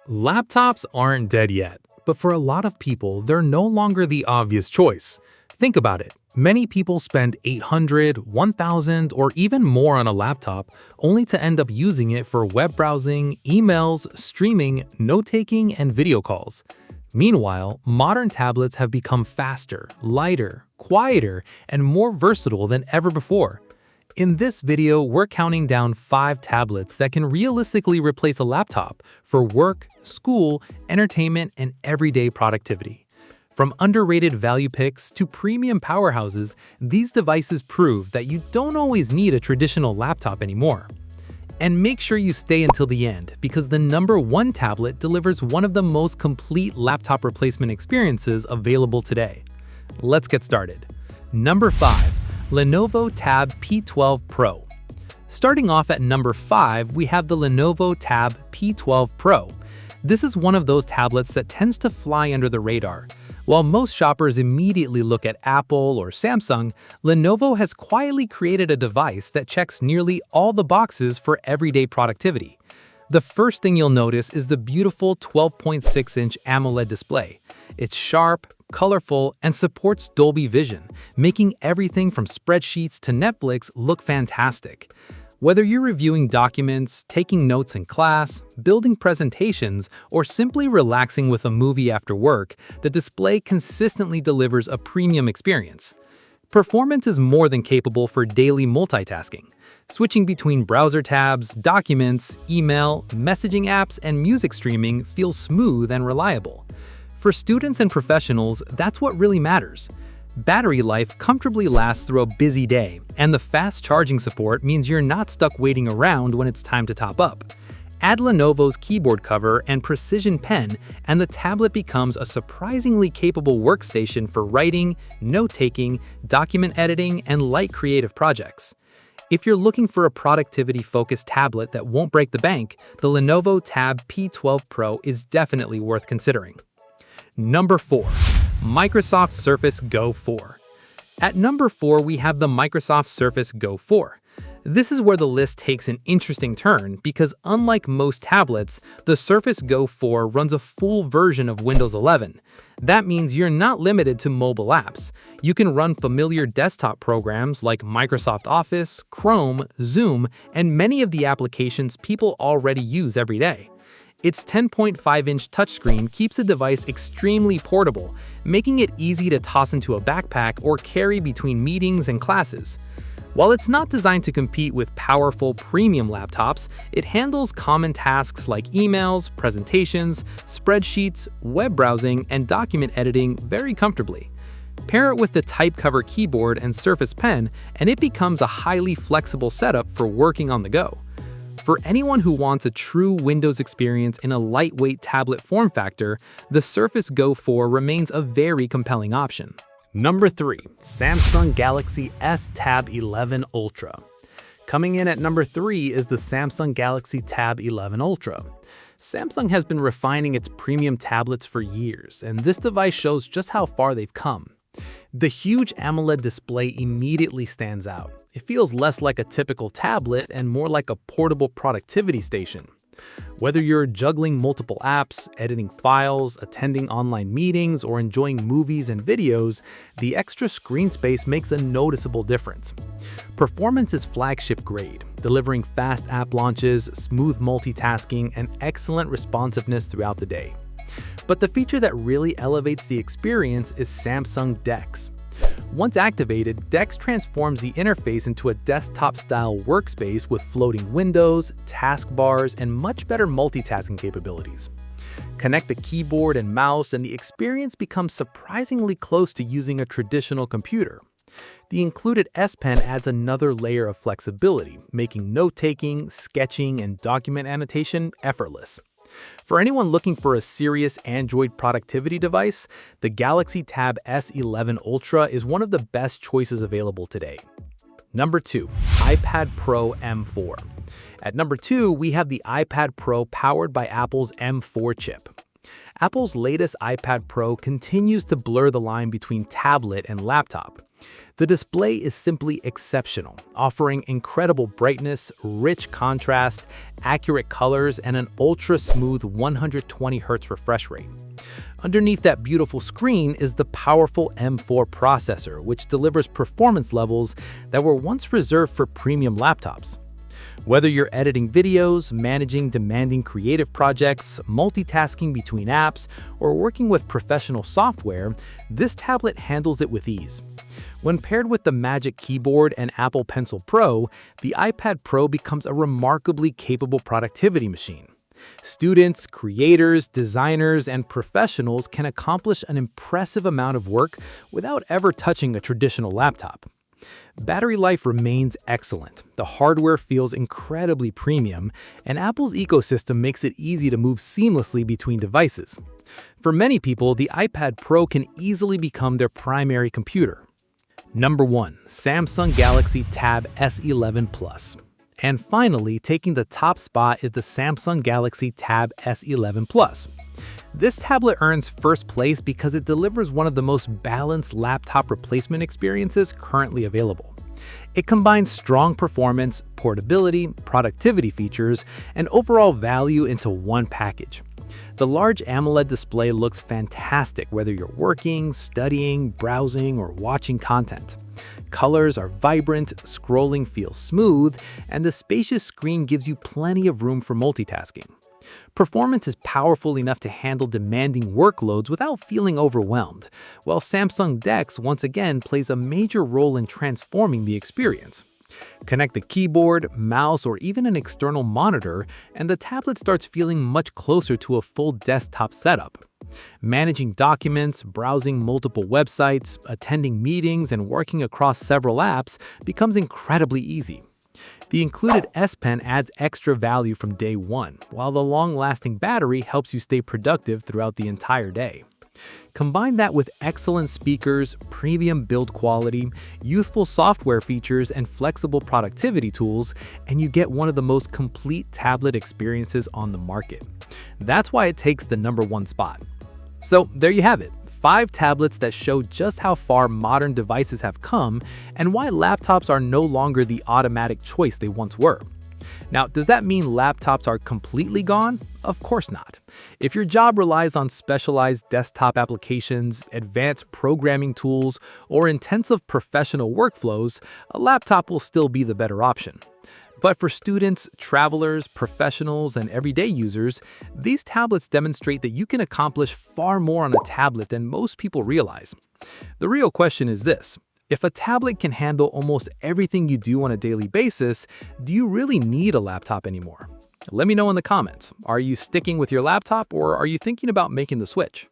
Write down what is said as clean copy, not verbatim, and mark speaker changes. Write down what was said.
Speaker 1: Laptops aren't dead yet, but for a lot of people, they're no longer the obvious choice. Think about it. Many people spend $800, $1,000, or even more on a laptop, only to end up using it for web browsing, emails, streaming, note-taking, and video calls. Meanwhile, modern tablets have become faster, lighter, quieter, and more versatile than ever before. In this video, we're counting down 5 tablets that can realistically replace a laptop for work, school, entertainment, and everyday productivity. From underrated value picks to premium powerhouses, these devices prove that you don't always need a traditional laptop anymore. And make sure you stay until the end, because the number 1 tablet delivers one of the most complete laptop replacement experiences available today. Let's get started. Number 5. Lenovo Tab P12 Pro. Starting off at number 5, we have the Lenovo Tab P12 Pro. This is one of those tablets that tends to fly under the radar. While most shoppers immediately look at Apple or Samsung, Lenovo has quietly created a device that checks nearly all the boxes for everyday productivity. The first thing you'll notice is the beautiful 12.6-inch AMOLED display. It's sharp, colorful, and supports Dolby Vision, making everything from spreadsheets to Netflix look fantastic. Whether you're reviewing documents, taking notes in class, building presentations, or simply relaxing with a movie after work, the display consistently delivers a premium experience. Performance is more than capable for daily multitasking. Switching between browser tabs, documents, email, messaging apps, and music streaming feels smooth and reliable. For students and professionals, that's what really matters. Battery life comfortably lasts through a busy day, and the fast charging support means you're not stuck waiting around when it's time to top up. Add Lenovo's keyboard cover and precision pen, and the tablet becomes a surprisingly capable workstation for writing, note-taking, document editing, and light creative projects. If you're looking for a productivity-focused tablet that won't break the bank, the Lenovo Tab P12 Pro is definitely worth considering. Number 4. Microsoft Surface Go 4. At number 4, we have the Microsoft Surface Go 4. This is where the list takes an interesting turn because unlike most tablets, the Surface Go 4 runs a full version of Windows 11. That means you're not limited to mobile apps. You can run familiar desktop programs like Microsoft Office, Chrome, Zoom, and many of the applications people already use every day. Its 10.5-inch touchscreen keeps the device extremely portable, making it easy to toss into a backpack or carry between meetings and classes. While it's not designed to compete with powerful premium laptops, it handles common tasks like emails, presentations, spreadsheets, web browsing, and document editing very comfortably. Pair it with the Type Cover keyboard and Surface Pen, and it becomes a highly flexible setup for working on the go. For anyone who wants a true Windows experience in a lightweight tablet form factor, the Surface Go 4 remains a very compelling option. Number 3. Samsung Galaxy S Tab 11 Ultra. Coming in at number 3 is the Samsung Galaxy Tab 11 Ultra. Samsung has been refining its premium tablets for years, and this device shows just how far they've come. The huge AMOLED display immediately stands out. It feels less like a typical tablet and more like a portable productivity station. Whether you're juggling multiple apps, editing files, attending online meetings, or enjoying movies and videos, the extra screen space makes a noticeable difference. Performance is flagship grade, delivering fast app launches, smooth multitasking, and excellent responsiveness throughout the day. But the feature that really elevates the experience is Samsung DeX. Once activated, DeX transforms the interface into a desktop-style workspace with floating windows, taskbars, and much better multitasking capabilities. Connect the keyboard and mouse, and the experience becomes surprisingly close to using a traditional computer. The included S Pen adds another layer of flexibility, making note-taking, sketching, and document annotation effortless. For anyone looking for a serious Android productivity device, the Galaxy Tab S11 Ultra is one of the best choices available today. Number 2. iPad Pro M4. At number 2, we have the iPad Pro powered by Apple's M4 chip. Apple's latest iPad Pro continues to blur the line between tablet and laptop. The display is simply exceptional, offering incredible brightness, rich contrast, accurate colors, and an ultra-smooth 120Hz refresh rate. Underneath that beautiful screen is the powerful M4 processor, which delivers performance levels that were once reserved for premium laptops. Whether you're editing videos, managing demanding creative projects, multitasking between apps, or working with professional software, this tablet handles it with ease. When paired with the Magic Keyboard and Apple Pencil Pro, the iPad Pro becomes a remarkably capable productivity machine. Students, creators, designers, and professionals can accomplish an impressive amount of work without ever touching a traditional laptop. Battery life remains excellent, the hardware feels incredibly premium, and Apple's ecosystem makes it easy to move seamlessly between devices. For many people, the iPad Pro can easily become their primary computer. Number 1. Samsung Galaxy Tab S11 Plus. And finally, taking the top spot is the Samsung Galaxy Tab S11 Plus. This tablet earns first place because it delivers one of the most balanced laptop replacement experiences currently available. It combines strong performance, portability, productivity features, and overall value into one package. The large AMOLED display looks fantastic whether you're working, studying, browsing, or watching content. Colors are vibrant, scrolling feels smooth, and the spacious screen gives you plenty of room for multitasking. Performance is powerful enough to handle demanding workloads without feeling overwhelmed, while Samsung DeX once again plays a major role in transforming the experience. Connect the keyboard, mouse, or even an external monitor, and the tablet starts feeling much closer to a full desktop setup. Managing documents, browsing multiple websites, attending meetings, and working across several apps becomes incredibly easy. The included S Pen adds extra value from day one, while the long-lasting battery helps you stay productive throughout the entire day. Combine that with excellent speakers, premium build quality, youthful software features, and flexible productivity tools, and you get one of the most complete tablet experiences on the market. That's why it takes the number 1 spot. So there you have it, 5 tablets that show just how far modern devices have come and why laptops are no longer the automatic choice they once were. Now, does that mean laptops are completely gone? Of course not. If your job relies on specialized desktop applications, advanced programming tools, or intensive professional workflows, a laptop will still be the better option. But for students, travelers, professionals, and everyday users, these tablets demonstrate that you can accomplish far more on a tablet than most people realize. The real question is this: if a tablet can handle almost everything you do on a daily basis, do you really need a laptop anymore? Let me know in the comments. Are you sticking with your laptop or are you thinking about making the switch?